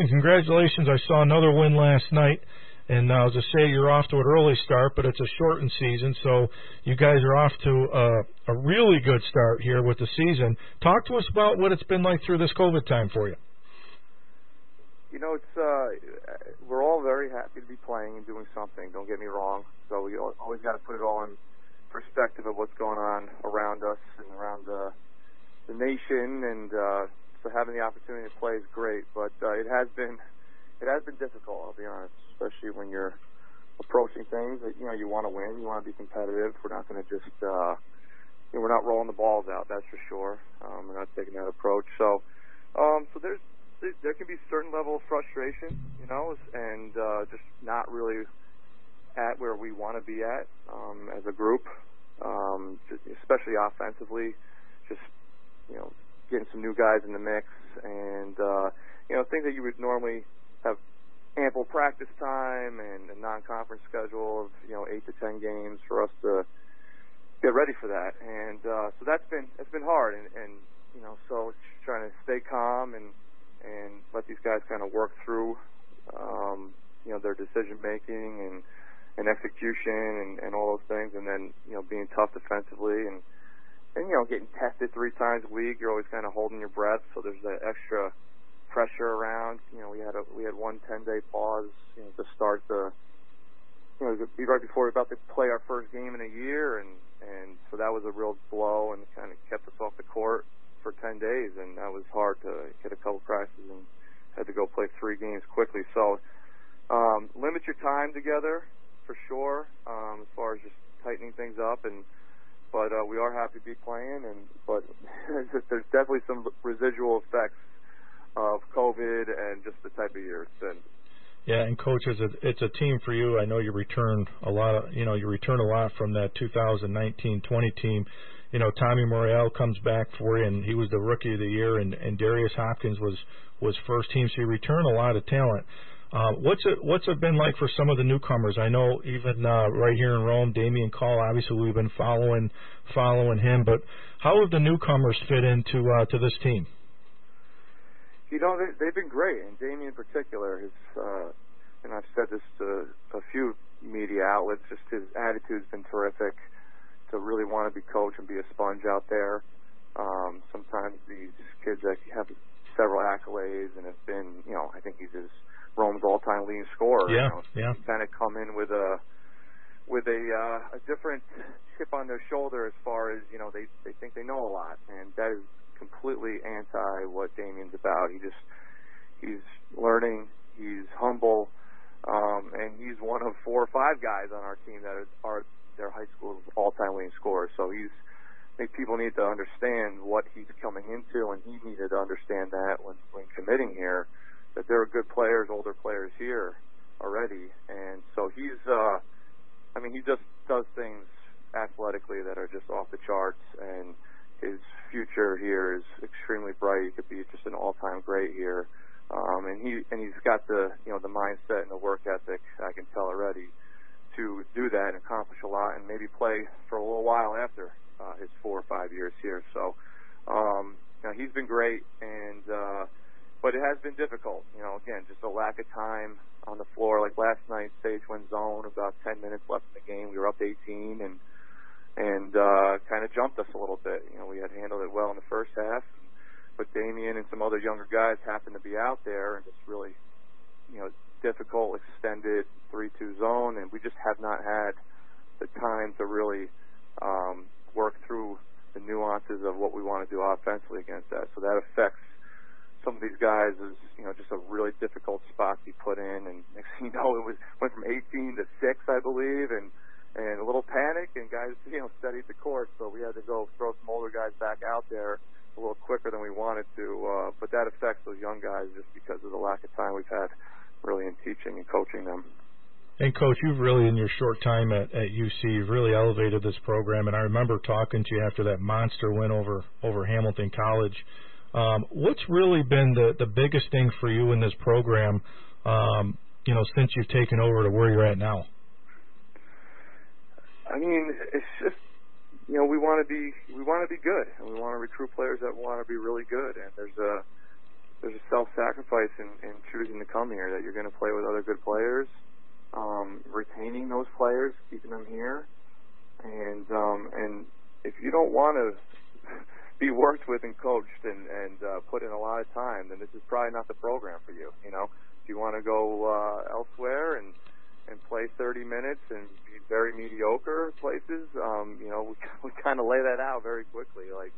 listen, congratulations. I saw another win last night. And as I say, you're off to an early start, but it's a shortened season, so you guys are off to a really good start here with the season. Talk to us about what it's been like through this COVID time for you. You know, we're all very happy to be playing and doing something, don't get me wrong. So we always got to put it all in perspective of what's going on around us and around the nation, and so having the opportunity to play is great, but it has been difficult, I'll be honest, especially when you're approaching things that, you know, you want to win, you want to be competitive. We're not going to just, we're not rolling the balls out, that's for sure. We're not taking that approach. So there can be a certain level of frustration, you know, and just not really at where we want to be at as a group, especially offensively, just, you know, getting some new guys in the mix and, you know, things that you would normally have ample practice time and a non-conference schedule of, you know, 8 to 10 games for us to get ready for that. And so that's been hard. And you know, so trying to stay calm and let these guys kind of work through, you know, their decision-making and execution and all those things. And then, you know, being tough defensively and you know, getting tested 3 times a week. You're always kind of holding your breath. So there's that extra pressure around. You know, we had one 10-day pause, you know, to start be right before we were about to play our first game in a year, and so that was a real blow and kind of kept us off the court for 10 days, and that was hard to get a couple practices and had to go play 3 games quickly. So limit your time together for sure, as far as just tightening things up, but we are happy to be playing, but there's definitely some residual effects of COVID and just the type of year it's been. Yeah, and Coach, it's a team for you. I know you returned a lot from that 2019-20 team. You know, Tommy Morrell comes back for you, and he was the Rookie of the Year, and Darius Hopkins was first team, so you return a lot of talent. What's it been like for some of the newcomers? I know even right here in Rome, Damien Call, obviously we've been following him, but how have the newcomers fit into to this team? You know, they've been great, and Damien in particular, and I've said this to a few media outlets, just his attitude's been terrific, to really want to be coach and be a sponge out there. Sometimes these kids that have several accolades and have been, you know, I think he's Rome's all-time leading scorer. Yeah, you know, kind of come in with a different chip on their shoulder as far as, you know, they think they know a lot, and that is completely anti what Damien's about. He's learning, he's humble, and he's one of 4 or 5 guys on our team that are their high school's all-time leading scorers. So I think people need to understand what he's coming into, and he needed to understand that when committing here, that there are good players, older players here already. And so he just does things athletically that are just off the charts, and his future here is extremely bright. He could be just an all-time great here, and he's got the mindset and the work ethic, I can tell already, to do that and accomplish a lot, and maybe play for a little while after his 4 or 5 years here. So, you know, he's been great, and but it has been difficult. You know, again, just a lack of time on the floor. Like last night, Sage went zone, about 10 minutes left in the game. We were up 18, and kind of jumped us a little bit. You know, we had handled it well in the first half, but Damien and some other younger guys happened to be out there, and just really, you know, difficult, extended 3-2 zone, and we just have not had the time to really work through the nuances of what we want to do offensively against that. So that affects some of these guys as, you know, just a really difficult spot to be put in, and next thing you know, it went from 18 to 6, I believe, and a little panic, and guys, you know, steadied the course, so we had to go throw some older guys back out there a little quicker than we wanted to, but that affects those young guys just because of the lack of time we've had really in teaching and coaching them. And Coach, you've really, in your short time at UC, you've really elevated this program, and I remember talking to you after that monster win over Hamilton College. What's really been the biggest thing for you in this program, you know, since you've taken over to where you're at now? I mean, it's just, you know, we want to be good, and we want to recruit players that want to be really good. And there's there's a self-sacrifice in choosing to come here, that you're going to play with other good players, retaining those players, keeping them here, and if you don't want to be worked with and coached and put in a lot of time, then this is probably not the program for you. You know, if you want to go elsewhere and play 30 minutes and be very mediocre places, you know, we kind of lay that out very quickly. Like,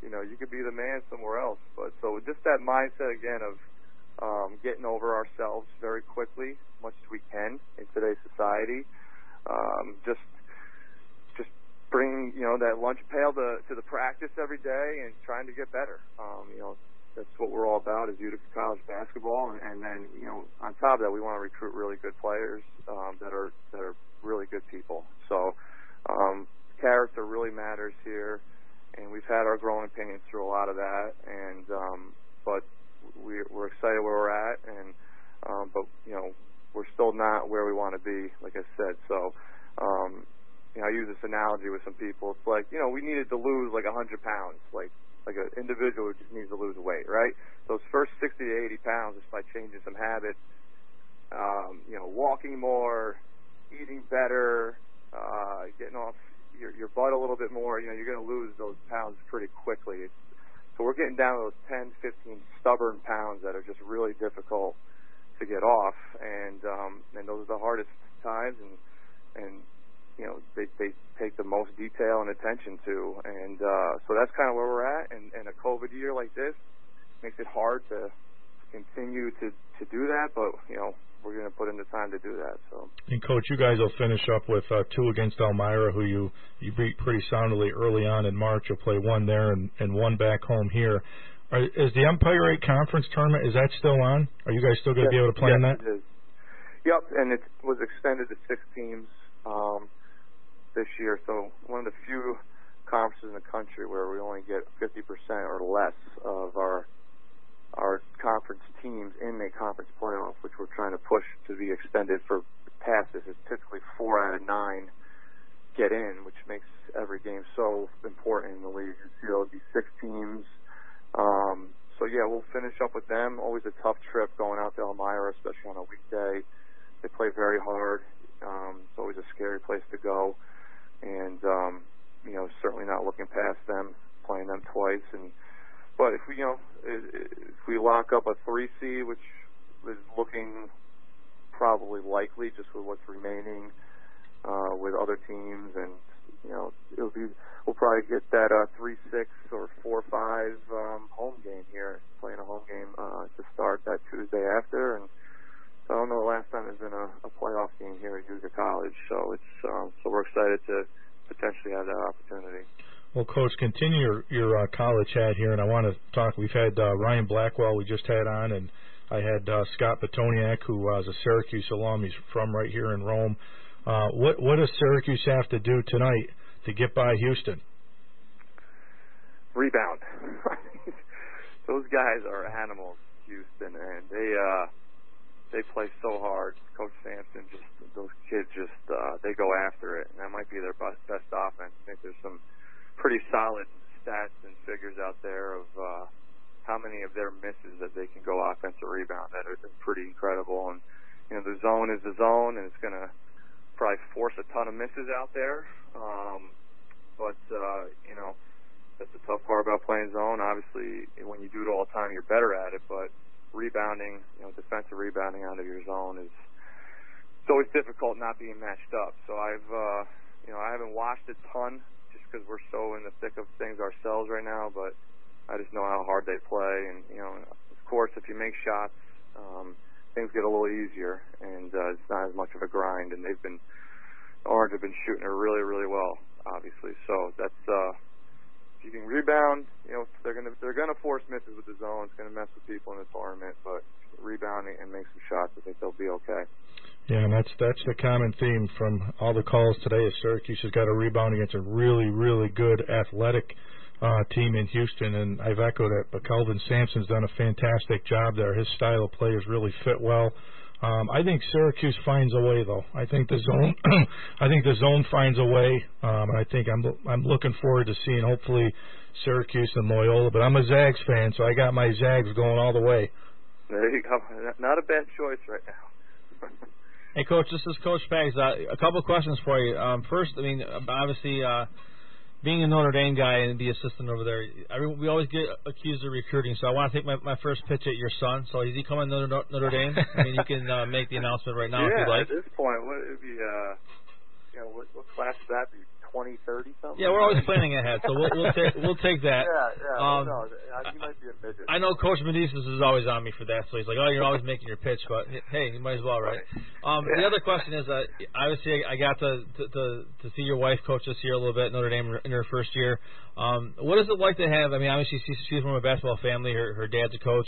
you know, you could be the man somewhere else. But so just that mindset again of getting over ourselves very quickly, as much as we can in today's society. Just bring, you know, that lunch pail to the practice every day and trying to get better. You know, that's what we're all about, is Utica College basketball, and then, you know, on top of that, we want to recruit really good players that are really good people. So character really matters here, and we've had our growing pains through a lot of that, and but we're excited where we're at, and but, you know, we're still not where we want to be, like I said. So you know, I use this analogy with some people. It's like, you know, we needed to lose like 100 pounds, like an individual who just needs to lose weight, right? Those first 60 to 80 pounds, just by changing some habits, you know, walking more, eating better, getting off your butt a little bit more, you know, you're going to lose those pounds pretty quickly. So we're getting down to those 10, 15 stubborn pounds that are just really difficult to get off, and those are the hardest times, and you know, they take the most detail and attention to, and so that's kind of where we're at. And a COVID year like this makes it hard to continue to do that, but, you know, we're going to put in the time to do that. So. And Coach, you guys will finish up with 2 against Elmira, who you beat pretty soundly early on in March. You'll play 1 there and 1 back home here. Is the Empire 8 Conference tournament, is that still on? Are you guys still going to be able to play in that? It is. Yep, and it was extended to 6 teams this year. So one of the few conferences in the country where we only get 50% or less of our conference teams in a conference playoff, which we're trying to push to be extended for past this. It's typically 4 out of 9 get in, which makes every game so important in the league. You know, it'll be 6 teams. So yeah, we'll finish up with them. Always a tough trip going out to Elmira, especially on a weekday. They play very hard. It's always a scary place to go, and you know, certainly not looking past them, playing them twice. But if we lock up a 3 seed, which is looking probably likely just with what's remaining with other teams, and you know, we'll probably get that 3-6 or 4-5 home game here, playing a home game to start that Tuesday after. And I don't know the last time there's been a playoff game here at Utica College, so it's so we're excited to potentially have that opportunity. Well, Coach, continue your college hat here, and I want to talk. We've had Ryan Blackwell we just had on, and I had Scott Petoniak, who is a Syracuse alum. He's from right here in Rome. What does Syracuse have to do tonight to get by Houston? Rebound. Those guys are animals, Houston, and they play so hard. Coach Sampson, those kids they go after it, and that might be their best offense. I think there's some pretty solid stats and figures out there of how many of their misses that they can go offensive rebound that are pretty incredible. And you know, the zone is the zone, and it's going to probably force a ton of misses out there. But you know, that's the tough part about playing zone. Obviously, when you do it all the time, you're better at it. But rebounding, you know, defensive rebounding out of your zone it's always difficult not being matched up. So I haven't watched a ton just because we're so in the thick of things ourselves right now, but I just know how hard they play. And, you know, of course, if you make shots, things get a little easier, and it's not as much of a grind. And Orange have been shooting it really, really well, obviously. So that's if you can rebound, you know, they're gonna force misses with the zone. It's gonna mess with people in the tournament, but rebounding and make some shots, I think they'll be okay. Yeah, and that's the common theme from all the calls today is Syracuse has got a rebound against a really, really good athletic team in Houston, and I've echoed it, but Kelvin Sampson's done a fantastic job there. His style of players really fit well I think Syracuse finds a way, though. I think the zone, finds a way, and I think I'm looking forward to seeing hopefully Syracuse and Loyola. But I'm a Zags fan, so I got my Zags going all the way. There you go. Not a bad choice right now. Hey, Coach, this is Coach Pags. A couple of questions for you. First, I mean, obviously, being a Notre Dame guy and the assistant over there, we always get accused of recruiting. So I want to take my first pitch at your son. So is he coming to Notre Dame? I mean, you can make the announcement right now if you'd like. Yeah, at this point, what would be, what class would that be? 20, 30 something? Yeah, we're always planning ahead, so we'll take that. Yeah. No, he might be a midget. I know Coach Medicis is always on me for that, so he's like, "Oh, you're always making your pitch," but hey, you might as well, right? The other question is, obviously, I got to see your wife coach this year a little bit at Notre Dame in her first year. What is it like to have? I mean, obviously, she's from a basketball family. Her dad's a coach,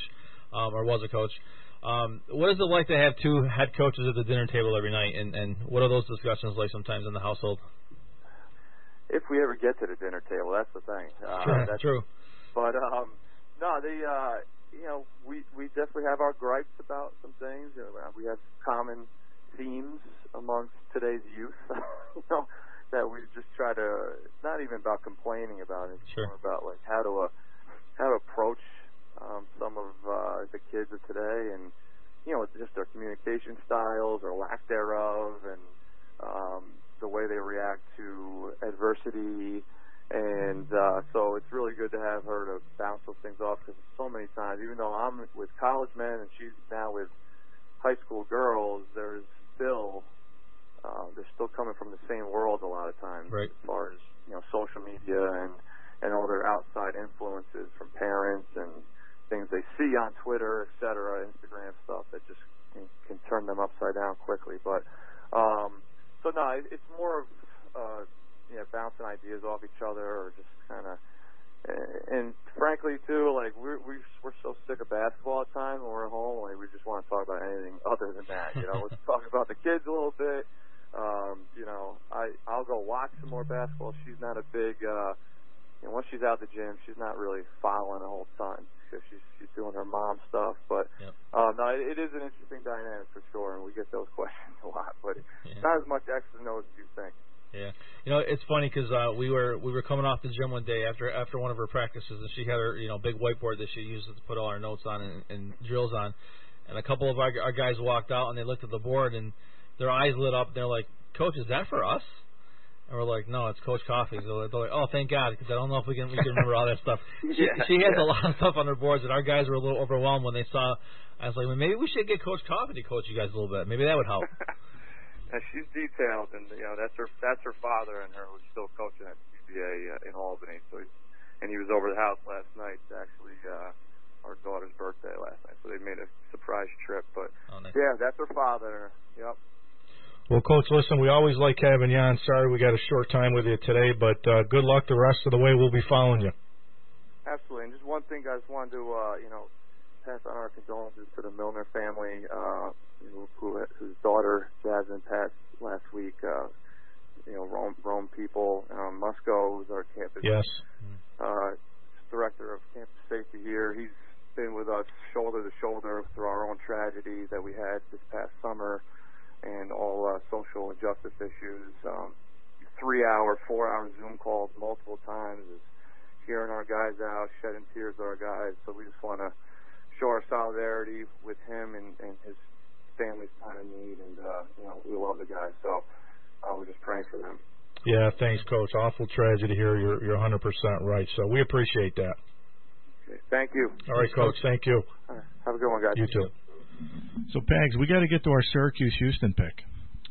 or was a coach. What is it like to have two head coaches at the dinner table every night, and what are those discussions like sometimes in the household? If we ever get to the dinner table, that's the thing. That's true. But no, we definitely have our gripes about some things. We have common themes amongst today's youth. That we just try to. It's not even about complaining about it. It's more about like how to approach some of the kids of today, and just their communication styles or lack thereof, and the way they react to adversity, and so it's really good to have her to bounce those things off, because so many times, even though I'm with college men and she's now with high school girls, they're still coming from the same world a lot of times, right, as far as social media and all their outside influences from parents and things they see on Twitter, etc., Instagram stuff that just can turn them upside down quickly. But so no, it's more of bouncing ideas off each other, or just kind of, and frankly too, like we're so sick of basketball at times when we're at home, like we just want to talk about anything other than that. Let's talk about the kids a little bit. I'll go watch some more basketball. She's not a big, once she's out the gym, she's not really following a whole ton, because she's doing her mom stuff. But no, it is an interesting dynamic for sure, and we get those questions a lot. But it's not as much X and O's as you think. Yeah, it's funny because we were coming off the gym one day after one of her practices, and she had her big whiteboard that she uses to put all her notes on and drills on, and a couple of our guys walked out and they looked at the board and their eyes lit up. And they're like, "Coach, is that for us?" And we're like, "No, it's Coach Coffey." So they're like, "Oh, thank God," because I don't know if we can remember all that stuff. She has a lot of stuff on her boards, and our guys were a little overwhelmed when they saw. I was like, well, maybe we should get Coach Coffey to coach you guys a little bit. Maybe that would help. She's detailed, and that's her father and her who's still coaching at CBA in Albany. So he was over the house last night. Actually, our daughter's birthday last night, so they made a surprise trip. But nice. Yeah, that's her father. Yep. Well, Coach, listen, we always like having you on. Sorry we got a short time with you today, but good luck the rest of the way. We'll be following you. Absolutely. And just one thing, guys, wanted to pass on our condolences to the Milner family, whose daughter Jasmine passed last week. Rome people. Musco, who's our campus director of campus safety here. He's been with us shoulder to shoulder through our own tragedy that we had this past summer, and all social injustice issues. 3-hour, 4-hour Zoom calls multiple times, is hearing our guys out, shedding tears with our guys. So we just want to show our solidarity with him and his family's time of need, and we love the guys. So we're just praying for them. Yeah, thanks, Coach. Awful tragedy here. You're 100% right. So we appreciate that. Okay, thank you. All right, Coach. Thank you. All right. Have a good one, guys. You too. So, Pags, we got to get to our Syracuse-Houston pick,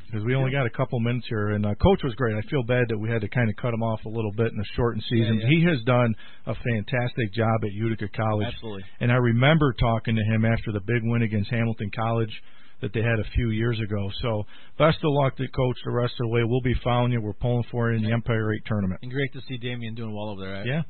because we only got a couple minutes here. And Coach was great. I feel bad that we had to kind of cut him off a little bit in the shortened season. Yeah. He has done a fantastic job at Utica College. Absolutely. And I remember talking to him after the big win against Hamilton College that they had a few years ago. So best of luck to Coach the rest of the way. We'll be following you. We're pulling for you in the Empire 8 tournament. And great to see Damien doing well over there. Yeah.